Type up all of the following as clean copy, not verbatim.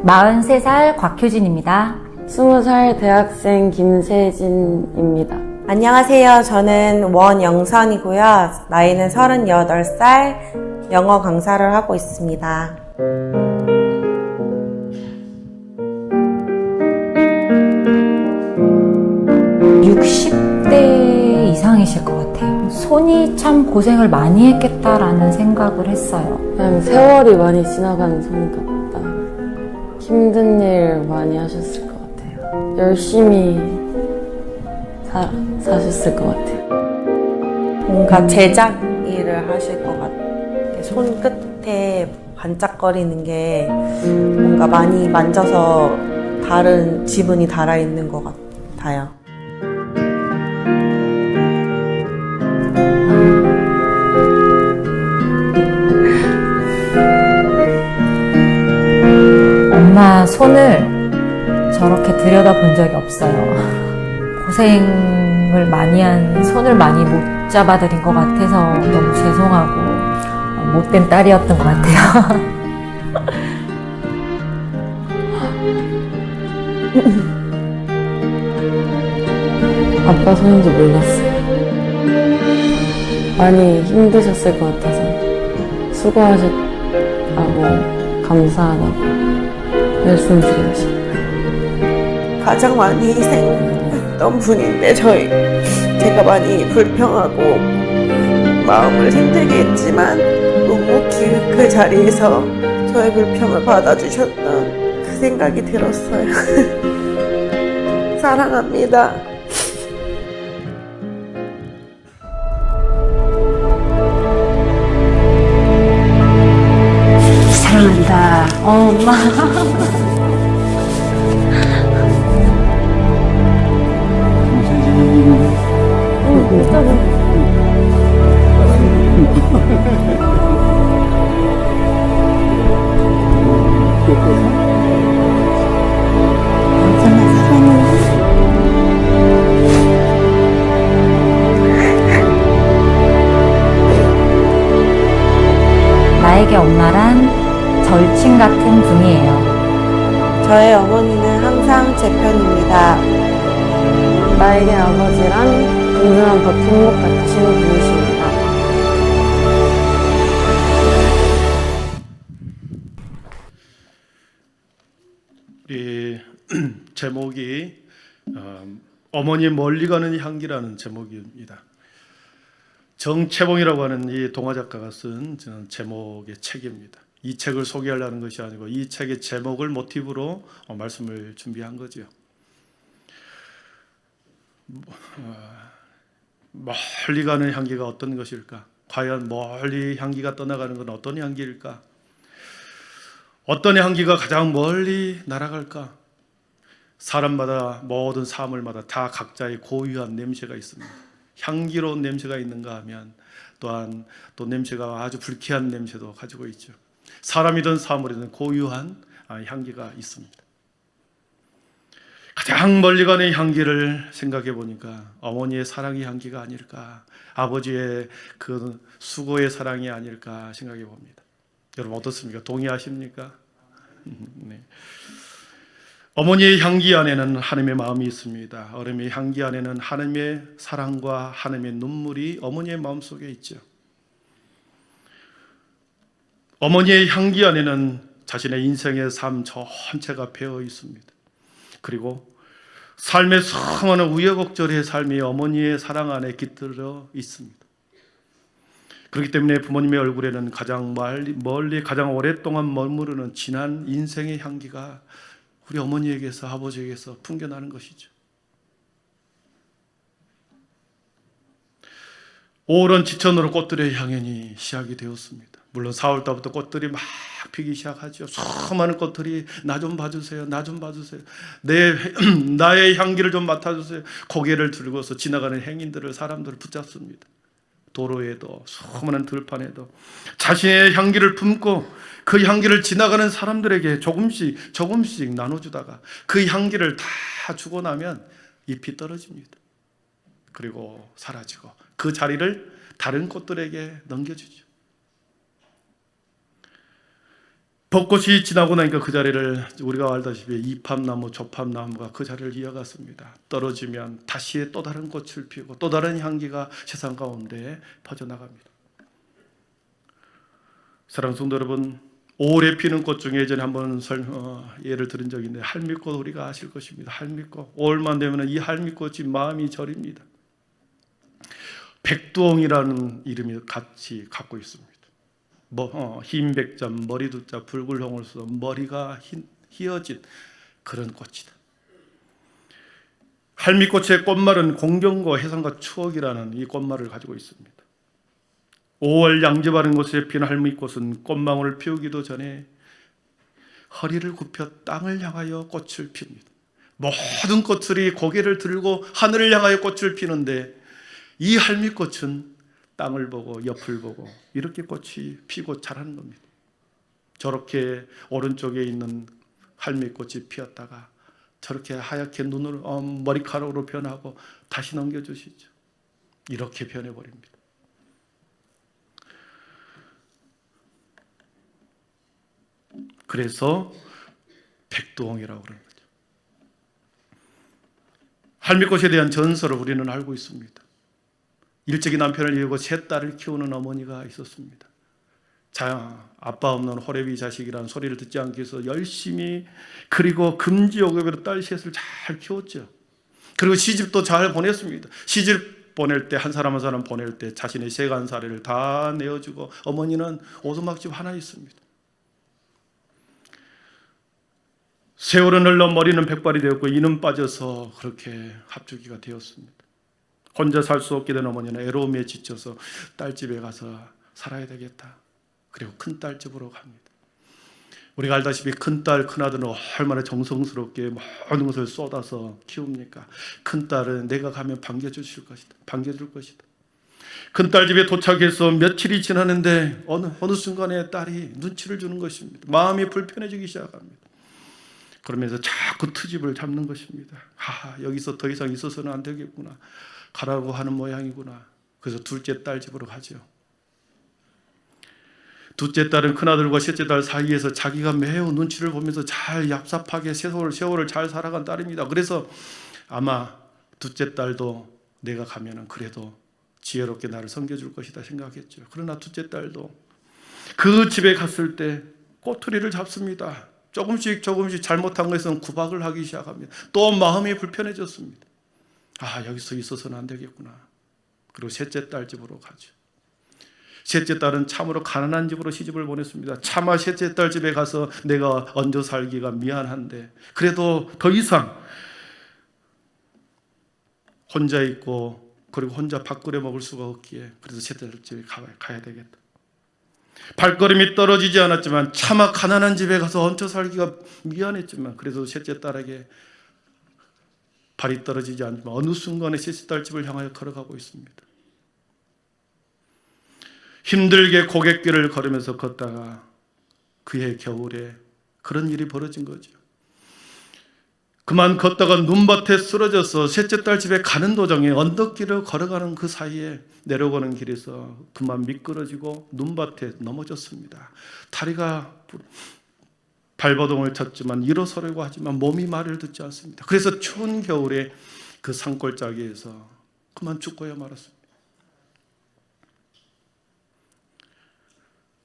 43살 곽효진입니다. 20살 대학생 김세진입니다. 안녕하세요. 저는 원영선이고요. 나이는 38살, 영어 강사를 하고 있습니다. (60대) 이상이실 것 같아요. 손이 참 고생을 많이 했겠다라는 생각을 했어요. 그냥 세월이 많이 지나간 손 같다. 힘든 일 많이 하셨을 것 같아요. 열심히 사셨을 것 같아요. 뭔가 제작 일을 하실 것 같아요. 손끝에 반짝거리는 게 뭔가 많이 만져서 다른 지분이 달아있는 것 같아요. 엄마 손을 저렇게 들여다본 적이 없어요. 고생을 많이 한 손을 많이 못 잡아드린 것 같아서 너무 죄송하고 못된 딸이었던 것 같아요. 아빠 손인 줄 몰랐어요. 많이 힘드셨을 것 같아서 수고하셨다고 감사하다고 말씀드리고 싶어요. 가장 많이 희생했던 분인데 제가 많이 불평하고 마음을 힘들게 했지만 묵묵히 그 자리에서 저의 불평을 받아주셨던 그 생각이 들었어요. 사랑합니다. 사랑한다. 엄마. 나에게 엄마란 절친 같은 분이에요. 저의 어머니는 항상 제 편입니다. 나에게 아버지란 든든한 버팀목 같으신 분이십니다. 우리 제목이 어머니 멀리 가는 향기라는 제목입니다. 정채봉이라고 하는 이 동화 작가가 쓴 제목의 책입니다. 이 책을 소개하려는 것이 아니고 이 책의 제목을 모티브로 말씀을 준비한 거죠. 멀리 가는 향기가 어떤 것일까? 과연 멀리 향기가 떠나가는 건 어떤 향기일까? 어떤 향기가 가장 멀리 날아갈까? 사람마다 모든 사물마다 다 각자의 고유한 냄새가 있습니다. 향기로운 냄새가 있는가 하면 또한 또 냄새가 아주 불쾌한 냄새도 가지고 있죠. 사람이든 사물이든 고유한 향기가 있습니다. 가장 멀리 가는 향기를 생각해 보니까 어머니의 사랑의 향기가 아닐까, 아버지의 그 수고의 사랑이 아닐까 생각해 봅니다. 여러분 어떻습니까? 동의하십니까? 네. 어머니의 향기 안에는 하나님의 마음이 있습니다. 어머니의 향기 안에는 하나님의 사랑과 하나님의 눈물이 어머니의 마음속에 있죠. 어머니의 향기 안에는 자신의 인생의 삶 전체가 배어 있습니다. 그리고 삶의 수많은 우여곡절의 삶이 어머니의 사랑 안에 깃들어 있습니다. 그렇기 때문에 부모님의 얼굴에는 가장 멀리 가장 오랫동안 머무르는 진한 인생의 향기가 우리 어머니에게서 아버지에게서 풍겨나는 것이죠. 5월은 지천으로 꽃들의 향연이 시작이 되었습니다. 물론 4월달부터 꽃들이 막 피기 시작하죠. 수많은 꽃들이 나 좀 봐주세요. 나 좀 봐주세요. 나의 향기를 좀 맡아주세요. 고개를 들고서 지나가는 행인들을 사람들을 붙잡습니다. 도로에도 수많은 들판에도 자신의 향기를 품고 그 향기를 지나가는 사람들에게 조금씩 나눠주다가 그 향기를 다 주고 나면 잎이 떨어집니다. 그리고 사라지고 그 자리를 다른 꽃들에게 넘겨주죠. 벚꽃이 지나고 나니까 그 자리를 우리가 알다시피 이팝나무, 조팝나무가 그 자리를 이어갔습니다. 떨어지면 다시 또 다른 꽃을 피우고 또 다른 향기가 세상 가운데 퍼져나갑니다. 사랑하는 성도 여러분, 오래 피는 꽃 중에 예전에 한번 예를 들은 적이 있는데 할미꽃 우리가 아실 것입니다. 할미꽃. 5월만 되면 이 할미꽃이 마음이 저립니다. 백두홍이라는 이름이 같이 갖고 있습니다. 흰 백자, 머리 두자, 붉을홍을 써 머리가 희어진 그런 꽃이다. 할미꽃의 꽃말은 공경과 해상과 추억이라는 이 꽃말을 가지고 있습니다. 5월 양지 바른 곳에 피는 할미꽃은 꽃망울을 피우기도 전에 허리를 굽혀 땅을 향하여 꽃을 핍니다. 모든 꽃들이 고개를 들고 하늘을 향하여 꽃을 피는데 이 할미꽃은 땅을 보고 옆을 보고 이렇게 꽃이 피고 자라는 겁니다. 저렇게 오른쪽에 있는 할미꽃이 피었다가 저렇게 하얗게 눈을 머리카락으로 변하고 다시 넘겨주시죠. 이렇게 변해버립니다. 그래서 백두홍이라고 그러는 거죠. 할미꽃에 대한 전설을 우리는 알고 있습니다. 일찍이 남편을 이루고 세 딸을 키우는 어머니가 있었습니다. 아빠 없는 호레비 자식이라는 소리를 듣지 않기 위해서 열심히 그리고 금지옥역으로 딸 셋을 잘 키웠죠. 그리고 시집도 잘 보냈습니다. 시집 보낼 때 한 사람 한 사람 보낼 때 자신의 세간살이를 다 내어주고 어머니는 오두막집 하나 있습니다. 세월은 흘러 머리는 백발이 되었고 이는 빠져서 그렇게 합주기가 되었습니다. 혼자 살 수 없게 된 어머니는 애로움에 지쳐서 딸집에 가서 살아야 되겠다. 그리고 큰딸집으로 갑니다. 우리가 알다시피 큰딸, 큰아들은 얼마나 정성스럽게 모든 것을 쏟아서 키웁니까? 큰딸은 내가 가면 반겨줄 것이다. 큰딸 집에 도착해서 며칠이 지나는데 어느 순간에 딸이 눈치를 주는 것입니다. 마음이 불편해지기 시작합니다. 그러면서 자꾸 트집을 잡는 것입니다. 여기서 더 이상 있어서는 안 되겠구나. 가라고 하는 모양이구나. 그래서 둘째 딸 집으로 가죠. 둘째 딸은 큰아들과 셋째 딸 사이에서 자기가 매우 눈치를 보면서 잘 얍삽하게 세월을 잘 살아간 딸입니다. 그래서 아마 둘째 딸도 내가 가면은 그래도 지혜롭게 나를 섬겨줄 것이다 생각했죠. 그러나 둘째 딸도 그 집에 갔을 때 꼬투리를 잡습니다. 조금씩 잘못한 것에서는 구박을 하기 시작합니다. 또 마음이 불편해졌습니다. 여기서 있어서는 안 되겠구나. 그리고 셋째 딸 집으로 가죠. 셋째 딸은 참으로 가난한 집으로 시집을 보냈습니다. 차마 셋째 딸 집에 가서 내가 얹어 살기가 미안한데 그래도 더 이상 혼자 있고 그리고 혼자 밥 끓여 먹을 수가 없기에 그래서 셋째 딸 집에 가야 되겠다. 발걸음이 떨어지지 않았지만 차마 가난한 집에 가서 얹혀 살기가 미안했지만 그래도 셋째 딸에게 발이 떨어지지 않지만 어느 순간에 셋째 딸 집을 향하여 걸어가고 있습니다. 힘들게 고갯길을 걸으면서 걷다가 그해 겨울에 그런 일이 벌어진 거죠. 그만 걷다가 눈밭에 쓰러져서 셋째 딸 집에 가는 도중에 언덕길을 걸어가는 그 사이에 내려가는 길에서 그만 미끄러지고 눈밭에 넘어졌습니다. 다리가 발버둥을 쳤지만 일어서려고 하지만 몸이 말을 듣지 않습니다. 그래서 추운 겨울에 그 산골짜기에서 그만 죽고야 말았습니다.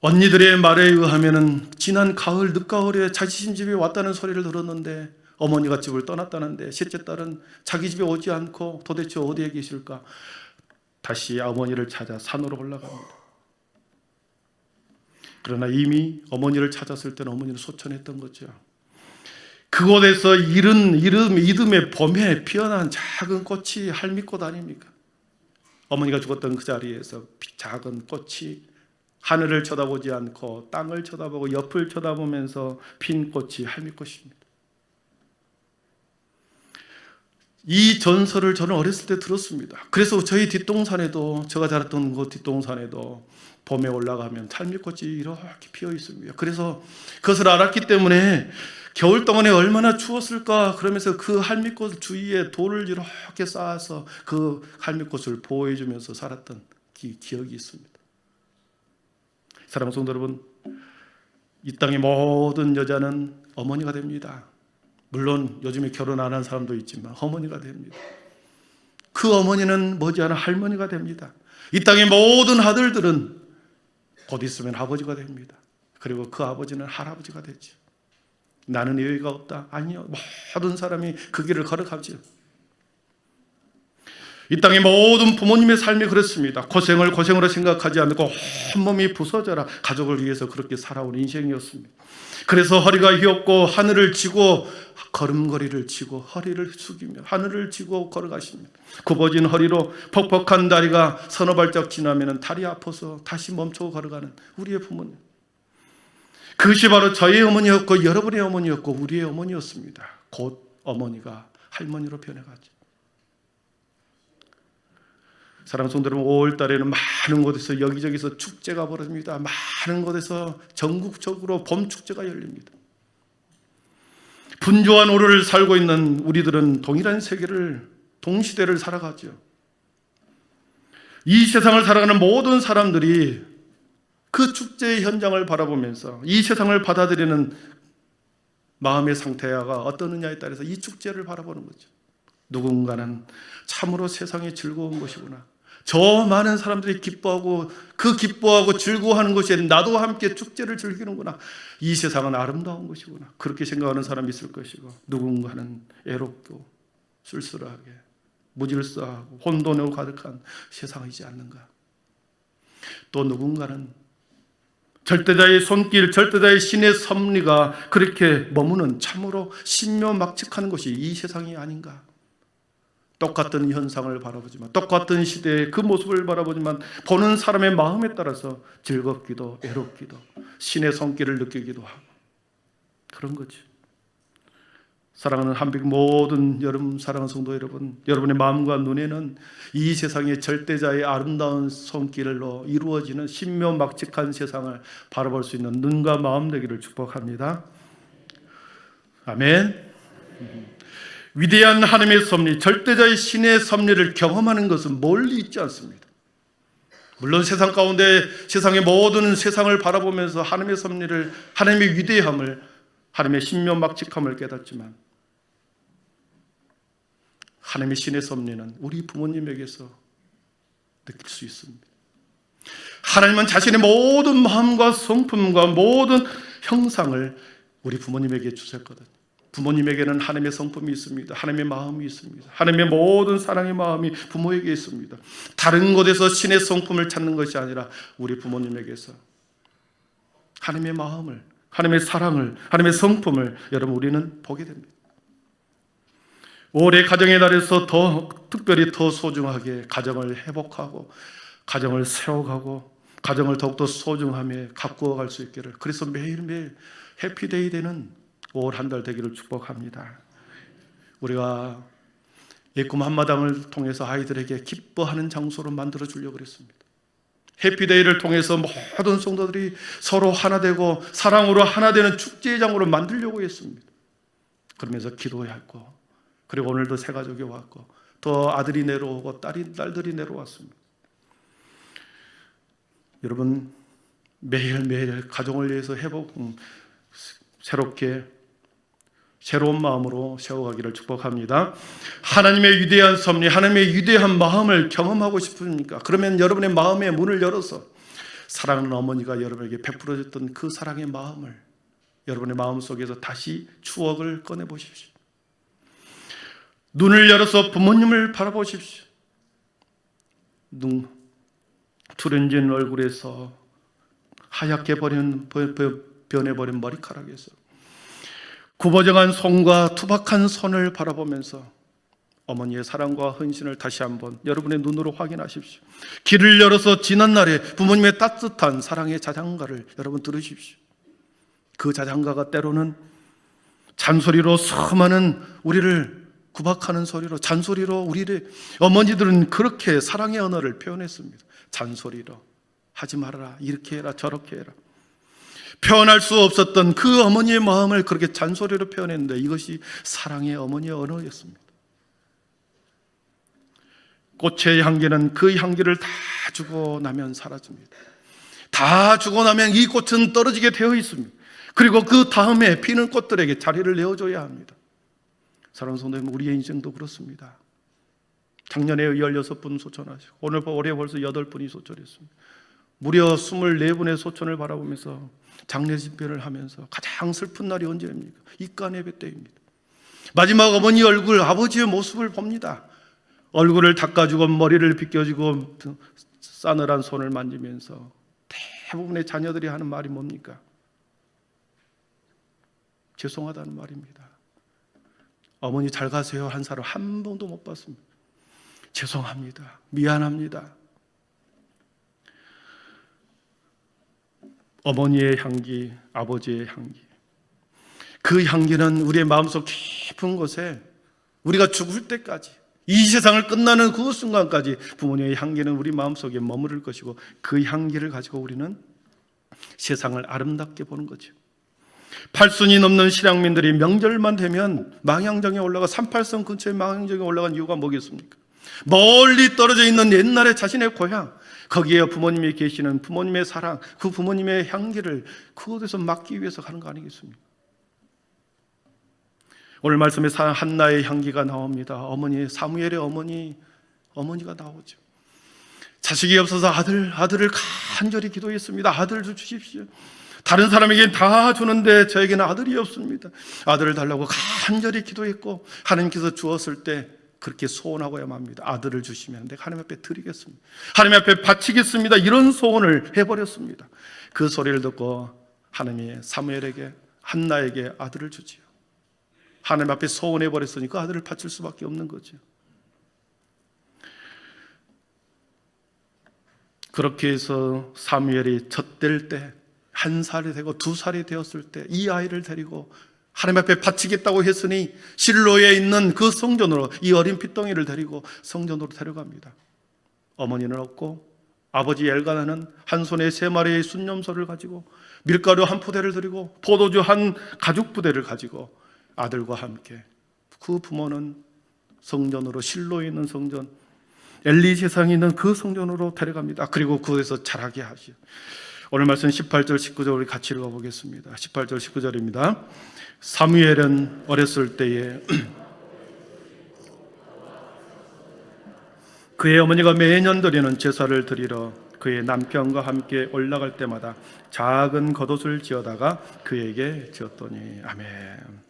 언니들의 말에 의하면은 지난 가을 늦가을에 자신 집에 왔다는 소리를 들었는데 어머니가 집을 떠났다는데 셋째 딸은 자기 집에 오지 않고 도대체 어디에 계실까? 다시 어머니를 찾아 산으로 올라갑니다. 그러나 이미 어머니를 찾았을 때는 어머니는 소천했던 거죠. 그곳에서 이듬해 봄에 피어난 작은 꽃이 할미꽃 아닙니까? 어머니가 죽었던 그 자리에서 작은 꽃이 하늘을 쳐다보지 않고 땅을 쳐다보고 옆을 쳐다보면서 핀 꽃이 할미꽃입니다. 이 전설을 저는 어렸을 때 들었습니다. 그래서 저희 뒷동산에도 제가 자랐던 그 뒷동산에도 봄에 올라가면 할미꽃이 이렇게 피어 있습니다. 그래서 그것을 알았기 때문에 겨울 동안에 얼마나 추웠을까 그러면서 그 할미꽃 주위에 돌을 이렇게 쌓아서 그 할미꽃을 보호해 주면서 살았던 기억이 있습니다. 사랑하는 성도 여러분, 이 땅의 모든 여자는 어머니가 됩니다. 물론 요즘에 결혼 안 한 사람도 있지만 어머니가 됩니다. 그 어머니는 머지않아 할머니가 됩니다. 이 땅의 모든 아들들은 곧 있으면 아버지가 됩니다. 그리고 그 아버지는 할아버지가 되죠. 나는 예외가 없다? 아니요. 모든 사람이 그 길을 걸어가죠. 이 땅의 모든 부모님의 삶이 그렇습니다. 고생을 고생으로 생각하지 않고 온몸이 부서져라 가족을 위해서 그렇게 살아온 인생이었습니다. 그래서 허리가 휘었고 하늘을 지고 걸음걸이를 치고 허리를 숙이며 하늘을 지고 걸어가십니다. 굽어진 허리로 퍽퍽한 다리가 서너 발짝 지나면 다리 아파서 다시 멈추고 걸어가는 우리의 부모님. 그것이 바로 저의 어머니였고 여러분의 어머니였고 우리의 어머니였습니다. 곧 어머니가 할머니로 변해가죠. 사랑하는 성도 여러분, 5월 달에는 많은 곳에서 여기저기서 축제가 벌어집니다. 많은 곳에서 전국적으로 봄 축제가 열립니다. 분주한 오류를 살고 있는 우리들은 동일한 세계를, 동시대를 살아가죠. 이 세상을 살아가는 모든 사람들이 그 축제의 현장을 바라보면서 이 세상을 받아들이는 마음의 상태가 어떠느냐에 따라서 이 축제를 바라보는 거죠. 누군가는 참으로 세상이 즐거운 것이구나. 저 많은 사람들이 기뻐하고 그 기뻐하고 즐거워하는 것에 나도 함께 축제를 즐기는구나. 이 세상은 아름다운 것이구나. 그렇게 생각하는 사람이 있을 것이고, 누군가는 애롭고 쓸쓸하게 무질서하고 혼돈으로 가득한 세상이지 않는가. 또 누군가는 절대자의 손길, 절대자의 신의 섭리가 그렇게 머무는 참으로 신묘막측한 것이 이 세상이 아닌가. 똑같은 현상을 바라보지만, 똑같은 시대의 그 모습을 바라보지만 보는 사람의 마음에 따라서 즐겁기도 애롭기도 신의 손길을 느끼기도 하고 그런 거죠. 사랑하는 한빛 모든 여러분, 사랑하는 성도 여러분, 여러분의 마음과 눈에는 이 세상의 절대자의 아름다운 손길로 이루어지는 신묘막측한 세상을 바라볼 수 있는 눈과 마음 되기를 축복합니다. 아멘. 위대한 하나님의 섭리, 절대자의 신의 섭리를 경험하는 것은 멀리 있지 않습니다. 물론 세상 가운데 세상의 모든 세상을 바라보면서 하나님의 섭리를, 하나님의 위대함을, 하나님의 신묘막측함을 깨닫지만 하나님의 신의 섭리는 우리 부모님에게서 느낄 수 있습니다. 하나님은 자신의 모든 마음과 성품과 모든 형상을 우리 부모님에게 주셨거든요. 부모님에게는 하나님의 성품이 있습니다. 하나님의 마음이 있습니다. 하나님의 모든 사랑의 마음이 부모에게 있습니다. 다른 곳에서 신의 성품을 찾는 것이 아니라 우리 부모님에게서 하나님의 마음을, 하나님의 사랑을, 하나님의 성품을 여러분 우리는 보게 됩니다. 올해 가정의 날에서 더 특별히 더 소중하게 가정을 회복하고 가정을 세워가고 가정을 더욱더 소중하게 가꾸어 갈 수 있기를, 그래서 매일매일 해피데이 되는 5월 한 달 되기를 축복합니다. 우리가 예꿈 한마당을 통해서 아이들에게 기뻐하는 장소로 만들어 주려고 그랬습니다. 해피데이를 통해서 모든 성도들이 서로 하나 되고 사랑으로 하나 되는 축제의 장으로 만들려고 했습니다. 그러면서 기도했고, 그리고 오늘도 새 가족이 왔고 또 아들이 내려오고 딸들이 내려왔습니다. 여러분 매일매일 가정을 위해서 새롭게 새로운 마음으로 세워가기를 축복합니다. 하나님의 위대한 섭리, 하나님의 위대한 마음을 경험하고 싶습니까? 그러면 여러분의 마음의 문을 열어서 사랑하는 어머니가 여러분에게 베풀어줬던 그 사랑의 마음을 여러분의 마음속에서 다시 추억을 꺼내보십시오. 눈을 열어서 부모님을 바라보십시오. 투른진 얼굴에서 하얗게 변해버린 머리카락에서 굽어져간 손과 투박한 손을 바라보면서 어머니의 사랑과 헌신을 다시 한번 여러분의 눈으로 확인하십시오. 길을 열어서 지난 날에 부모님의 따뜻한 사랑의 자장가를 여러분 들으십시오. 그 자장가가 때로는 잔소리로 수많은 우리를 구박하는 소리로, 잔소리로 우리를, 어머니들은 그렇게 사랑의 언어를 표현했습니다. 잔소리로 하지 말아라, 이렇게 해라, 저렇게 해라. 표현할 수 없었던 그 어머니의 마음을 그렇게 잔소리로 표현했는데 이것이 사랑의 어머니의 언어였습니다. 꽃의 향기는 그 향기를 다 주고 나면 사라집니다. 다 주고 나면 이 꽃은 떨어지게 되어 있습니다. 그리고 그 다음에 피는 꽃들에게 자리를 내어줘야 합니다. 사랑하는 성도님, 우리의 인생도 그렇습니다. 작년에 16분 소천하시고 올해 벌써 8분이 소천했습니다. 무려 24분의 소천을 바라보면서 장례 집회를 하면서 가장 슬픈 날이 언제입니까? 입간 예배 때입니다. 마지막 어머니 얼굴, 아버지의 모습을 봅니다. 얼굴을 닦아주고 머리를 빗겨주고 싸늘한 손을 만지면서 대부분의 자녀들이 하는 말이 뭡니까? 죄송하다는 말입니다. 어머니 잘 가세요 한 사람 한 번도 못 봤습니다. 죄송합니다. 미안합니다. 어머니의 향기, 아버지의 향기, 그 향기는 우리의 마음속 깊은 곳에 우리가 죽을 때까지, 이 세상을 끝나는 그 순간까지 부모님의 향기는 우리 마음속에 머무를 것이고, 그 향기를 가지고 우리는 세상을 아름답게 보는 거죠. 팔순이 넘는 실향민들이 명절만 되면 망향정에 올라가 38선 근처에 망향정에 올라간 이유가 뭐겠습니까? 멀리 떨어져 있는 옛날의 자신의 고향, 거기에 부모님이 계시는 부모님의 사랑, 그 부모님의 향기를 그곳에서 맡기 위해서 가는 거 아니겠습니까? 오늘 말씀에 한나의 향기가 나옵니다. 어머니, 사무엘의 어머니가 나오죠. 자식이 없어서 아들을 간절히 기도했습니다. 아들 주십시오. 다른 사람에게는 다 주는데 저에게는 아들이 없습니다. 아들을 달라고 간절히 기도했고, 하나님께서 주었을 때 그렇게 소원하고야 합니다. 아들을 주시면 내가 하나님 앞에 드리겠습니다. 하나님 앞에 바치겠습니다. 이런 소원을 해버렸습니다. 그 소리를 듣고 하나님이 사무엘에게, 한나에게 아들을 주지요. 하나님 앞에 소원해버렸으니까 아들을 바칠 수밖에 없는 거죠. 그렇게 해서 사무엘이 젖될 때, 1살이 되고 2살이 되었을 때 이 아이를 데리고 하나님 앞에 바치겠다고 했으니 실로에 있는 그 성전으로, 이 어린 핏덩이를 데리고 성전으로 데려갑니다. 어머니는 없고 아버지 엘가나는 한 손에 3마리의 순념소를 가지고 밀가루 한 포대를 들이고 포도주 한 가죽 부대를 가지고 아들과 함께, 그 부모는 성전으로, 실로에 있는 성전, 엘리 제사장이 있는 그 성전으로 데려갑니다. 그리고 그곳에서 자라게 하죠. 오늘 말씀 18절 19절 우리 같이 읽어보겠습니다. 18절 19절입니다. 사무엘은 어렸을 때에 그의 어머니가 매년 드리는 제사를 드리러 그의 남편과 함께 올라갈 때마다 작은 겉옷을 지어다가 그에게 지었더니. 아멘.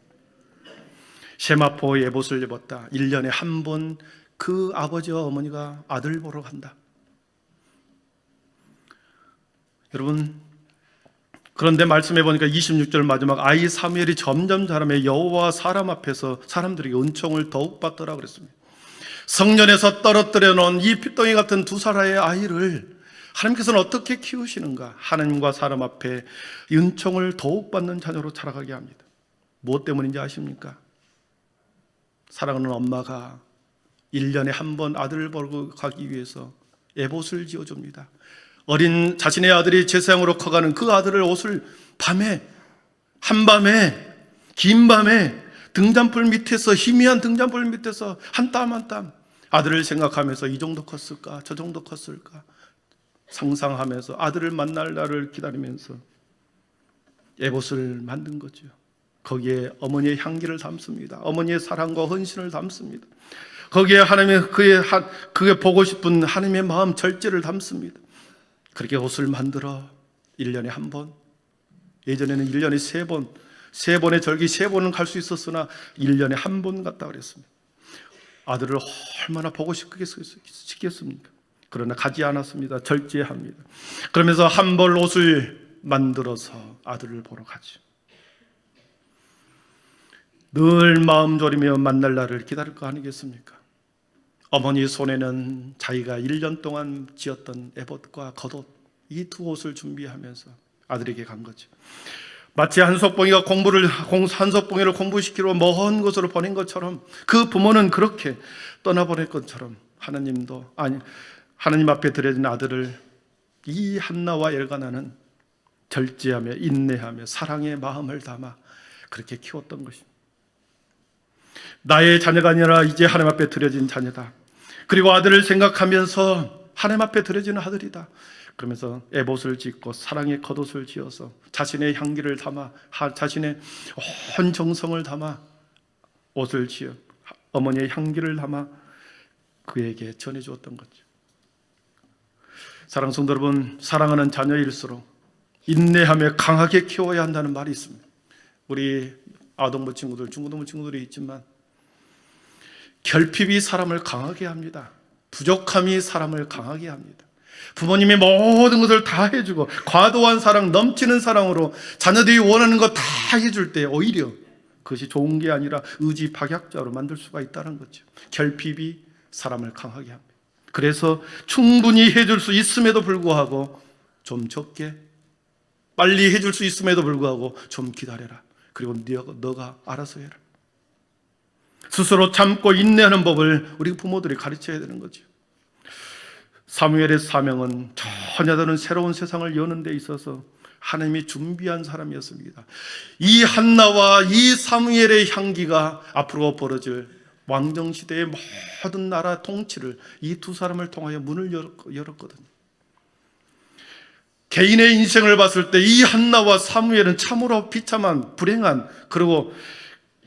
세마포 예봇을 입었다. 1년에 한 번 그 아버지와 어머니가 아들 보러 간다. 여러분, 그런데 말씀해 보니까 26절 마지막, 아이 사무엘이 점점 자라며 여호와 사람 앞에서 사람들에게 은총을 더욱 받더라 그랬습니다. 성전에서 떨어뜨려 놓은 이 핏덩이 같은 2살의 아이를 하나님께서는 어떻게 키우시는가? 하나님과 사람 앞에 은총을 더욱 받는 자녀로 자라가게 합니다. 무엇 때문인지 아십니까? 사랑하는 엄마가 1년에 한 번 아들을 보러 가기 위해서 에봇을 지어줍니다. 어린 자신의 아들이 제사장으로 커가는 그 아들을 옷을 밤에, 한밤에, 긴 밤에 등잔불 밑에서, 희미한 등잔불 밑에서 한 땀 한 땀 아들을 생각하면서 이 정도 컸을까, 저 정도 컸을까 상상하면서 아들을 만날 날을 기다리면서 에봇을 만든 거죠. 거기에 어머니의 향기를 담습니다. 어머니의 사랑과 헌신을 담습니다. 거기에 하나님의 그게 보고 싶은 하나님의 마음 절제를 담습니다. 그렇게 옷을 만들어 1년에 한 번, 예전에는 1년에 3번, 3번의 절기 3번은 갈 수 있었으나 1년에 한 번 갔다 그랬습니다. 아들을 얼마나 보고 싶겠습니까? 그러나 가지 않았습니다. 절제합니다. 그러면서 한 벌 옷을 만들어서 아들을 보러 가죠. 늘 마음 졸이며 만날 날을 기다릴 거 아니겠습니까? 어머니 손에는 자기가 1년 동안 지었던 에봇과 겉옷, 이 2 옷을 준비하면서 아들에게 간 거죠. 마치 한석봉이가 한석봉이를 공부시키러 먼 곳으로 보낸 것처럼, 그 부모는 그렇게 떠나보낼 것처럼 하나님 앞에 드려진 아들을 이 한나와 엘가나는 절제하며 인내하며 사랑의 마음을 담아 그렇게 키웠던 것입니다. 나의 자녀가 아니라 이제 하나님 앞에 드려진 자녀다. 그리고 아들을 생각하면서 하나님 앞에 드려지는 아들이다. 그러면서 에봇을 짓고 사랑의 겉옷을 지어서 자신의 향기를 담아 자신의 온 정성을 담아 옷을 지어 어머니의 향기를 담아 그에게 전해주었던 거죠. 사랑하는 성도 여러분, 사랑하는 자녀일수록 인내하며 강하게 키워야 한다는 말이 있습니다. 우리 아동부 친구들, 중고등부 친구들이 있지만 결핍이 사람을 강하게 합니다. 부족함이 사람을 강하게 합니다. 부모님이 모든 것을 다 해주고 과도한 사랑, 넘치는 사랑으로 자녀들이 원하는 거 다 해줄 때 오히려 그것이 좋은 게 아니라 의지 박약자로 만들 수가 있다는 거죠. 결핍이 사람을 강하게 합니다. 그래서 충분히 해줄 수 있음에도 불구하고 좀 적게, 빨리 해줄 수 있음에도 불구하고 좀 기다려라. 그리고 너가 알아서 해라. 스스로 참고 인내하는 법을 우리 부모들이 가르쳐야 되는 거죠. 사무엘의 사명은 전혀 다른 새로운 세상을 여는 데 있어서 하나님이 준비한 사람이었습니다. 이 한나와 이 사무엘의 향기가 앞으로 벌어질 왕정시대의 모든 나라 통치를 이 두 사람을 통하여 문을 열었거든요. 개인의 인생을 봤을 때 이 한나와 사무엘은 참으로 비참한, 불행한, 그리고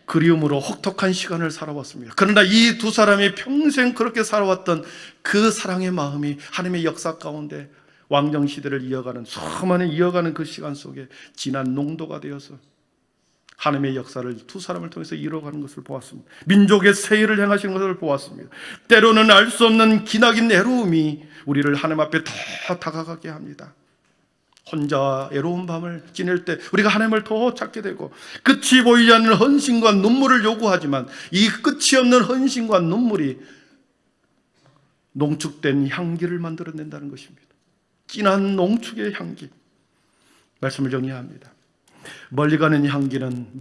그리움으로 혹독한 시간을 살아왔습니다. 그러나 이 두 사람이 평생 그렇게 살아왔던 그 사랑의 마음이 하나님의 역사 가운데 왕정시대를 이어가는, 수많은 이어가는 그 시간 속에 진한 농도가 되어서 하나님의 역사를 두 사람을 통해서 이뤄가는 것을 보았습니다. 민족의 세일을 행하시는 것을 보았습니다. 때로는 알 수 없는 기나긴 애로움이 우리를 하나님 앞에 더 다가가게 합니다. 혼자 애로운 밤을 지낼 때 우리가 하나님을 더 찾게 되고 끝이 보이지 않는 헌신과 눈물을 요구하지만 이 끝이 없는 헌신과 눈물이 농축된 향기를 만들어낸다는 것입니다. 진한 농축의 향기. 말씀을 정리합니다. 멀리 가는 향기는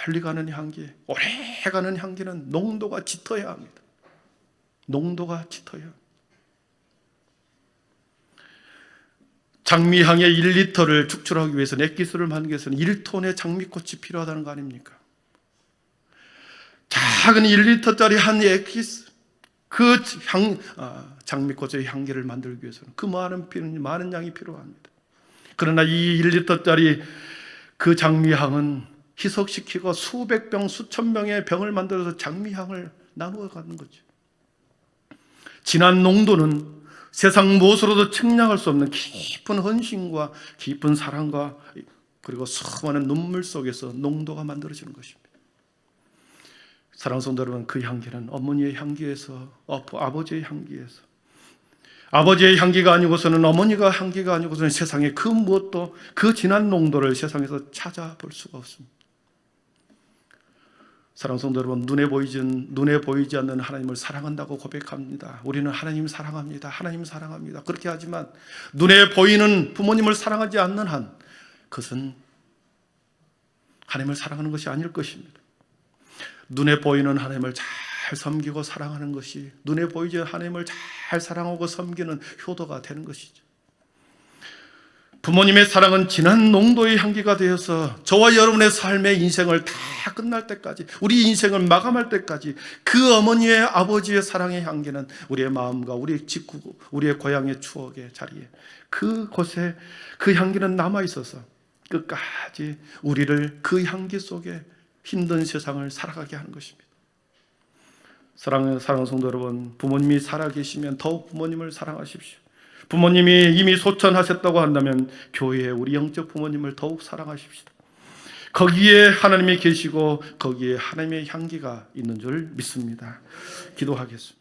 멀리 가는 향기, 오래 가는 향기는 농도가 짙어야 합니다. 농도가 짙어야 합니다. 장미향의 1리터를 축출하기 위해서 액기스를 만들기 위해서는 1톤의 장미꽃이 필요하다는 거 아닙니까? 작은 1리터짜리 한 액기스, 그 장미꽃의 향기를 만들기 위해서는 그 많은 양이 필요합니다. 그러나 이 1리터짜리 그 장미향은 희석시키고 수백 병, 수천 병의 병을 만들어서 장미향을 나누어 가는 거죠. 진한 농도는 세상 무엇으로도 측량할 수 없는 깊은 헌신과 깊은 사랑과 그리고 수많은 눈물 속에서 농도가 만들어지는 것입니다. 사랑하는 성도 여러분, 그 향기는 어머니의 향기에서, 아버지의 향기에서, 아버지의 향기가 아니고서는, 어머니가 향기가 아니고서는 세상에 그 무엇도 그 진한 농도를 세상에서 찾아볼 수가 없습니다. 사랑하는 성도 여러분, 눈에 보이지 않는 하나님을 사랑한다고 고백합니다. 우리는 하나님 사랑합니다. 하나님 사랑합니다. 그렇게 하지만 눈에 보이는 부모님을 사랑하지 않는 한 그것은 하나님을 사랑하는 것이 아닐 것입니다. 눈에 보이는 하나님을 잘 섬기고 사랑하는 것이 눈에 보이지 않는 하나님을 잘 사랑하고 섬기는 효도가 되는 것이죠. 부모님의 사랑은 진한 농도의 향기가 되어서 저와 여러분의 삶의 인생을 다 끝날 때까지, 우리 인생을 마감할 때까지 그 어머니의, 아버지의 사랑의 향기는 우리의 마음과 우리의 직구, 우리의 고향의 추억의 자리에 그곳에 그 향기는 남아있어서 끝까지 우리를 그 향기 속에 힘든 세상을 살아가게 하는 것입니다. 사랑하는 성도 여러분, 부모님이 살아계시면 더욱 부모님을 사랑하십시오. 부모님이 이미 소천하셨다고 한다면 교회에 우리 영적 부모님을 더욱 사랑하십시다. 거기에 하나님이 계시고 거기에 하나님의 향기가 있는 줄 믿습니다. 기도하겠습니다.